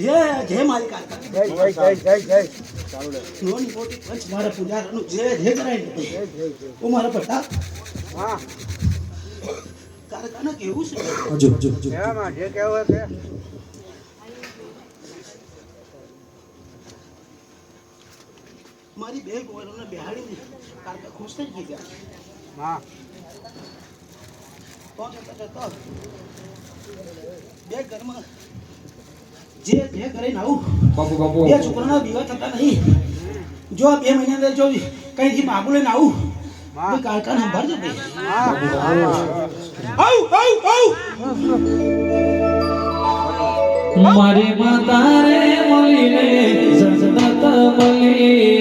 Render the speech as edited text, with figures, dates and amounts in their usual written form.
જય મારી કાકા જય જય જય જય જય નોની મોટી પંચ મારા પૂજારનું જય કરાય ને ઓ મારા પટ્ટા હા કાકાને કેવું છે એમાં જે કહેવું છે મારી બે ગોળોને બેહાડીને કાકા ખુશ થઈ ગયા હા તો બે ઘરમાં જે કરીને આવું બે છોકરાના દીવા થતા નહીં જો આ 2 મહિના અંદર જો કઈથી બાબુ લઈને આવું કારખાના સંભાળજો મારી માતા રે મળીને સજનત મળી